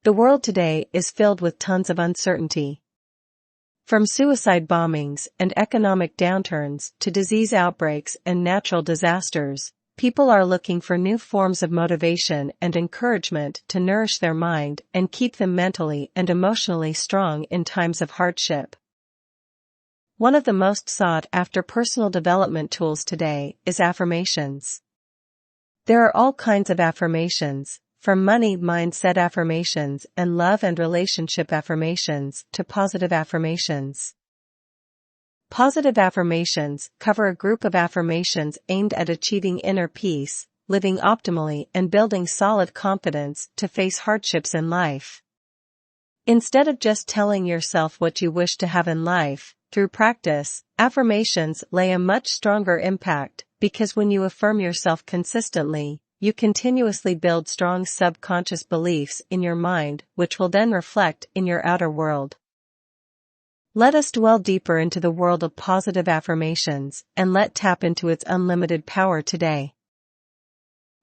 The world today is filled with tons of uncertainty. From suicide bombings and economic downturns to disease outbreaks and natural disasters, people are looking for new forms of motivation and encouragement to nourish their mind and keep them mentally and emotionally strong in times of hardship. One of the most sought-after personal development tools today is affirmations. There are all kinds of affirmations, from money mindset affirmations and love and relationship affirmations to positive affirmations. Positive affirmations cover a group of affirmations aimed at achieving inner peace, living optimally and building solid confidence to face hardships in life. Instead of just telling yourself what you wish to have in life, through practice, affirmations lay a much stronger impact, because when you affirm yourself consistently, you continuously build strong subconscious beliefs in your mind, which will then reflect in your outer world. Let us dwell deeper into the world of positive affirmations, and let's tap into its unlimited power today.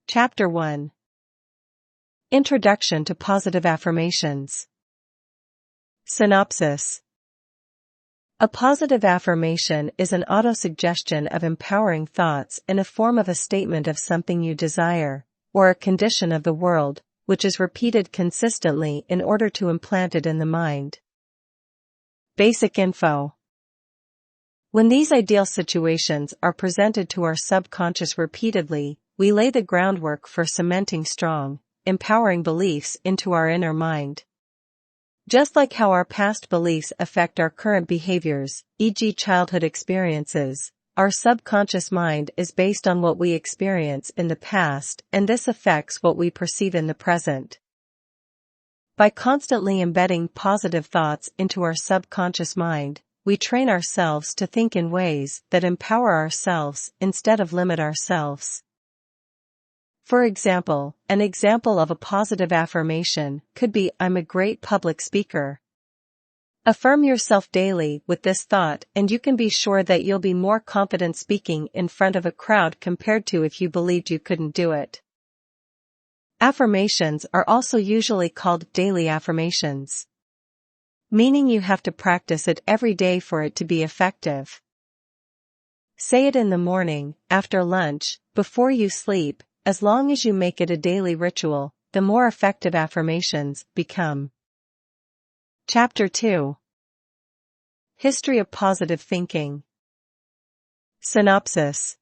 Chapter 1. Introduction to Positive Affirmations. Synopsis. A positive affirmation is an autosuggestion of empowering thoughts in a form of a statement of something you desire, or a condition of the world, which is repeated consistently in order to implant it in the mind. Basic info. When these ideal situations are presented to our subconscious repeatedly, we lay the groundwork for cementing strong, empowering beliefs into our inner mind. Just like how our past beliefs affect our current behaviors, e.g. childhood experiences, our subconscious mind is based on what we experience in the past, and this affects what we perceive in the present. By constantly embedding positive thoughts into our subconscious mind, we train ourselves to think in ways that empower ourselves instead of limit ourselves. For example, an example of a positive affirmation could be, "I'm a great public speaker." Affirm yourself daily with this thought and you can be sure that you'll be more confident speaking in front of a crowd compared to if you believed you couldn't do it. Affirmations are also usually called daily affirmations, meaning you have to practice it every day for it to be effective. Say it in the morning, after lunch, before you sleep. As long as you make it a daily ritual, the more effective affirmations become. Chapter 2. History of Positive Thinking. Synopsis.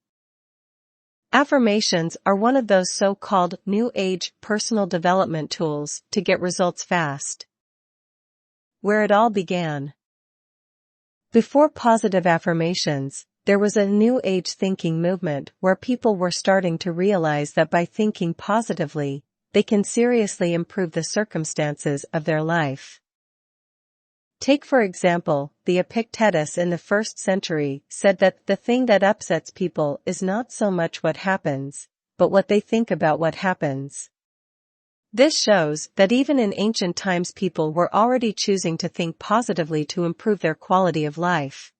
Affirmations are one of those so-called New Age personal development tools to get results fast. Where it all began. Before positive affirmations, there was a New Age thinking movement where people were starting to realize that by thinking positively, they can seriously improve the circumstances of their life. Take for example, the Epictetus in the 1st century said that the thing that upsets people is not so much what happens, but what they think about what happens. This shows that even in ancient times people were already choosing to think positively to improve their quality of life.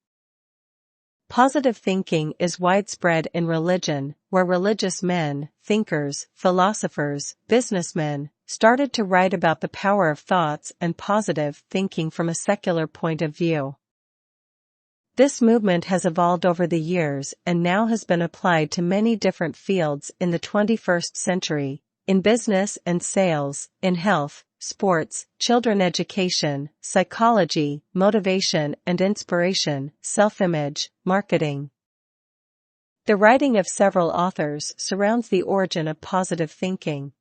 Positive thinking is widespread in religion, where religious men, thinkers, philosophers, businessmen, started to write about the power of thoughts and positive thinking from a secular point of view. This movement has evolved over the years and now has been applied to many different fields in the 21st century, in business and sales, in health, sports, children education, psychology, motivation and inspiration, self-image, marketing. The writing of several authors surrounds the origin of positive thinking.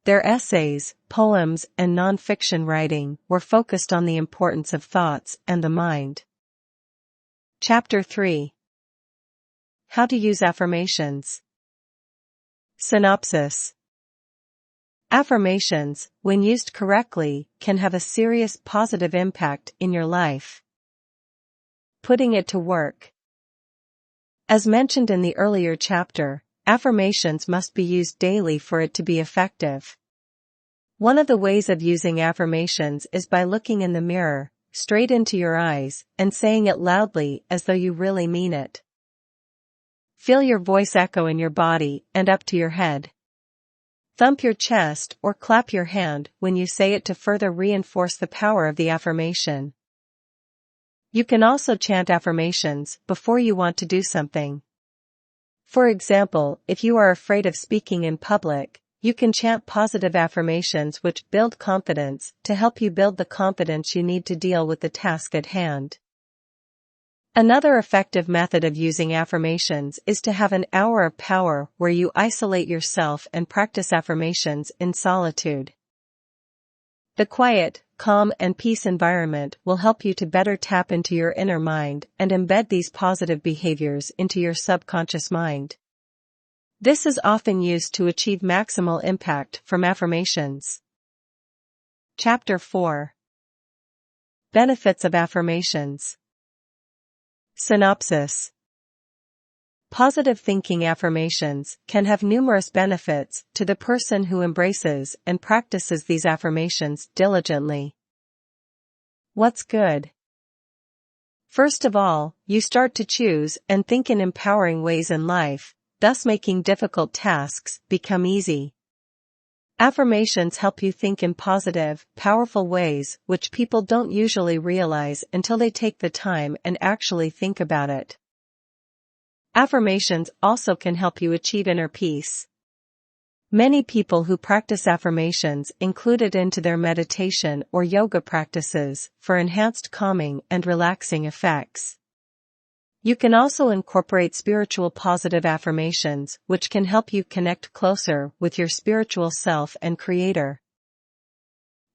Their essays, poems, and non-fiction writing were focused on the importance of thoughts and the mind. Chapter 3. How to use affirmations. Synopsis. Affirmations, when used correctly, can have a serious positive impact in your life. Putting it to work. As mentioned in the earlier chapter, affirmations must be used daily for it to be effective. One of the ways of using affirmations is by looking in the mirror, straight into your eyes, and saying it loudly as though you really mean it. Feel your voice echo in your body and up to your head. Thump your chest or clap your hand when you say it to further reinforce the power of the affirmation. You can also chant affirmations before you want to do something. For example, if you are afraid of speaking in public, you can chant positive affirmations which build confidence to help you build the confidence you need to deal with the task at hand. Another effective method of using affirmations is to have an hour of power where you isolate yourself and practice affirmations in solitude. The quiet, calm, and peace environment will help you to better tap into your inner mind and embed these positive behaviors into your subconscious mind. This is often used to achieve maximal impact from affirmations. Chapter 4. Benefits of affirmations. Synopsis. Positive thinking affirmations can have numerous benefits to the person who embraces and practices these affirmations diligently. What's good? First of all, you start to choose and think in empowering ways in life, thus making difficult tasks become easy. Affirmations help you think in positive, powerful ways which people don't usually realize until they take the time and actually think about it. Affirmations also can help you achieve inner peace. Many people who practice affirmations include it into their meditation or yoga practices for enhanced calming and relaxing effects. You can also incorporate spiritual positive affirmations which can help you connect closer with your spiritual self and creator.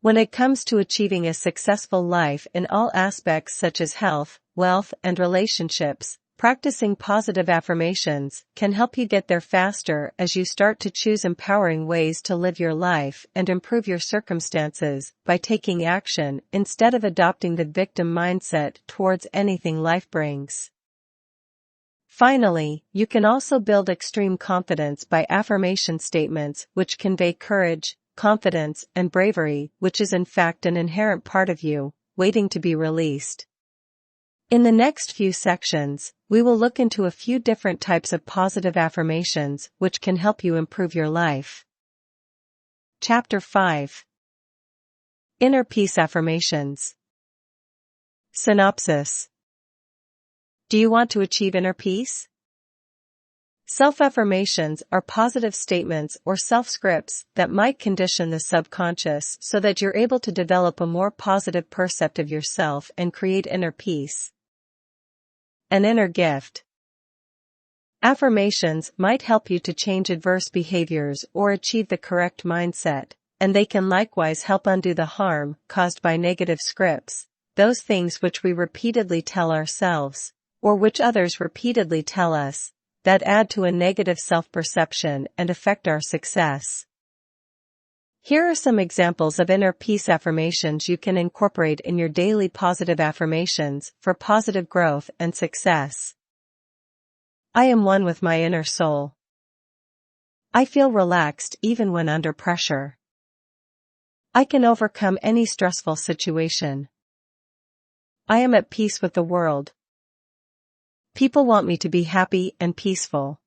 When it comes to achieving a successful life in all aspects such as health, wealth, and relationships, practicing positive affirmations can help you get there faster as you start to choose empowering ways to live your life and improve your circumstances by taking action instead of adopting the victim mindset towards anything life brings. Finally, you can also build extreme confidence by affirmation statements which convey courage, confidence, and bravery, which is in fact an inherent part of you, waiting to be released. In the next few sections, we will look into a few different types of positive affirmations which can help you improve your life. Chapter 5. Inner Peace Affirmations. Synopsis. Do you want to achieve inner peace? Self-affirmations are positive statements or self-scripts that might condition the subconscious so that you're able to develop a more positive perception of yourself and create inner peace. An inner gift. Affirmations might help you to change adverse behaviors or achieve the correct mindset, and they can likewise help undo the harm caused by negative scripts, those things which we repeatedly tell ourselves, or which others repeatedly tell us, that add to a negative self-perception and affect our success. Here are some examples of inner peace affirmations you can incorporate in your daily positive affirmations for positive growth and success. I am one with my inner soul. I feel relaxed even when under pressure. I can overcome any stressful situation. I am at peace with the world. People want me to be happy and peaceful.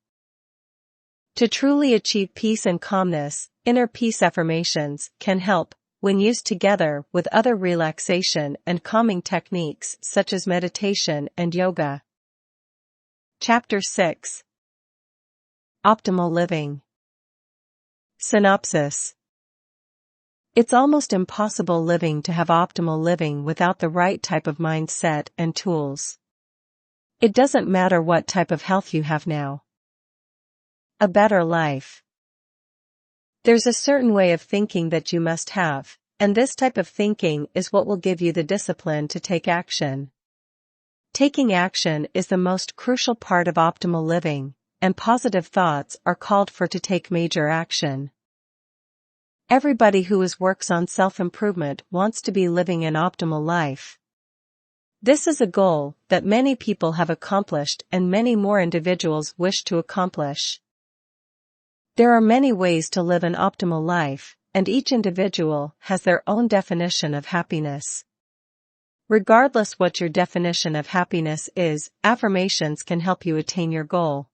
To truly achieve peace and calmness, inner peace affirmations can help when used together with other relaxation and calming techniques such as meditation and yoga. Chapter 6. Optimal Living. Synopsis. It's almost impossible living to have optimal living without the right type of mindset and tools. It doesn't matter what type of health you have now. A better life. There's a certain way of thinking that you must have, and this type of thinking is what will give you the discipline to take action. Taking action is the most crucial part of optimal living, and positive thoughts are called for to take major action. Everybody who works on self-improvement wants to be living an optimal life. This is a goal that many people have accomplished and many more individuals wish to accomplish. There are many ways to live an optimal life, and each individual has their own definition of happiness. Regardless what your definition of happiness is, affirmations can help you attain your goal.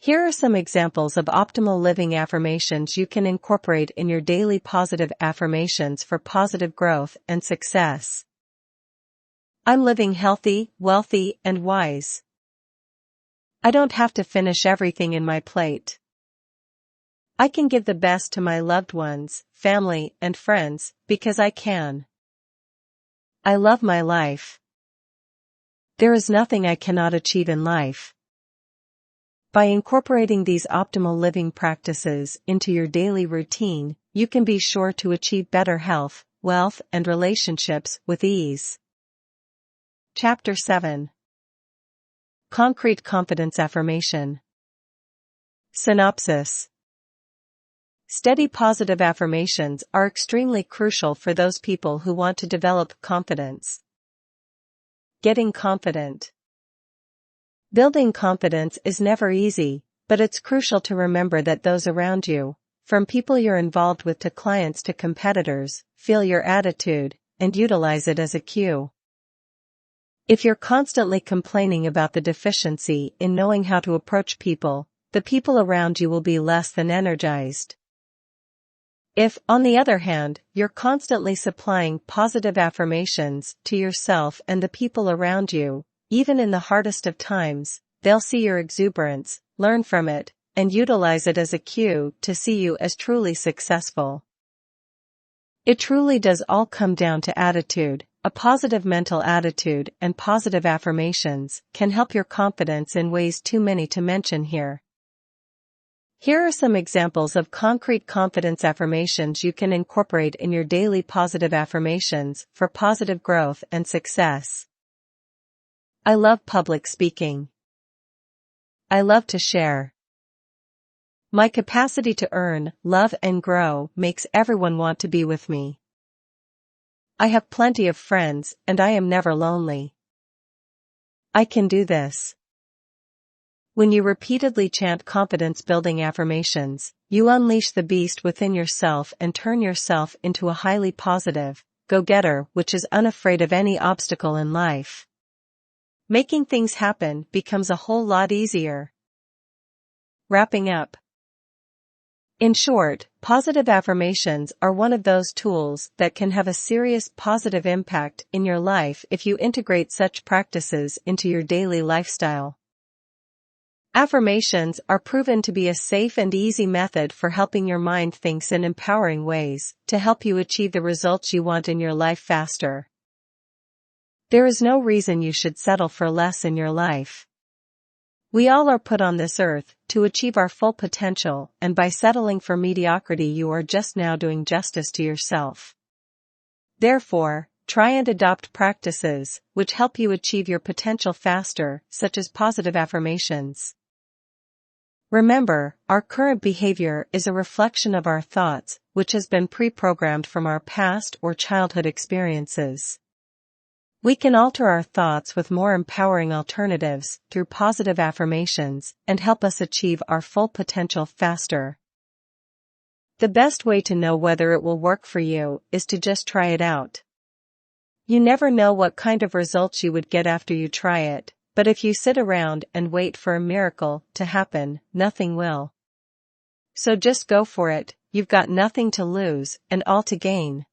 Here are some examples of optimal living affirmations you can incorporate in your daily positive affirmations for positive growth and success. I'm living healthy, wealthy, and wise. I don't have to finish everything in my plate. I can give the best to my loved ones, family, and friends, because I can. I love my life. There is nothing I cannot achieve in life. By incorporating these optimal living practices into your daily routine, you can be sure to achieve better health, wealth, and relationships with ease. Chapter 7. Concrete Confidence Affirmation. Synopsis. Steady positive affirmations are extremely crucial for those people who want to develop confidence. Getting confident. Building confidence is never easy, but it's crucial to remember that those around you, from people you're involved with to clients to competitors, feel your attitude and utilize it as a cue. If you're constantly complaining about the deficiency in knowing how to approach people, the people around you will be less than energized. If, on the other hand, you're constantly supplying positive affirmations to yourself and the people around you, even in the hardest of times, they'll see your exuberance, learn from it, and utilize it as a cue to see you as truly successful. It truly does all come down to attitude. A positive mental attitude and positive affirmations can help your confidence in ways too many to mention here. Here are some examples of concrete confidence affirmations you can incorporate in your daily positive affirmations for positive growth and success. I love public speaking. I love to share. My capacity to earn, love, and grow makes everyone want to be with me. I have plenty of friends and I am never lonely. I can do this. When you repeatedly chant confidence-building affirmations, you unleash the beast within yourself and turn yourself into a highly positive, go-getter which is unafraid of any obstacle in life. Making things happen becomes a whole lot easier. Wrapping up. In short, positive affirmations are one of those tools that can have a serious positive impact in your life if you integrate such practices into your daily lifestyle. Affirmations are proven to be a safe and easy method for helping your mind think in empowering ways to help you achieve the results you want in your life faster. There is no reason you should settle for less in your life. We all are put on this earth to achieve our full potential, and by settling for mediocrity you are just now doing justice to yourself. Therefore, try and adopt practices which help you achieve your potential faster, such as positive affirmations. Remember, our current behavior is a reflection of our thoughts, which has been pre-programmed from our past or childhood experiences. We can alter our thoughts with more empowering alternatives through positive affirmations and help us achieve our full potential faster. The best way to know whether it will work for you is to just try it out. You never know what kind of results you would get after you try it, but if you sit around and wait for a miracle to happen, nothing will. So just go for it, you've got nothing to lose and all to gain.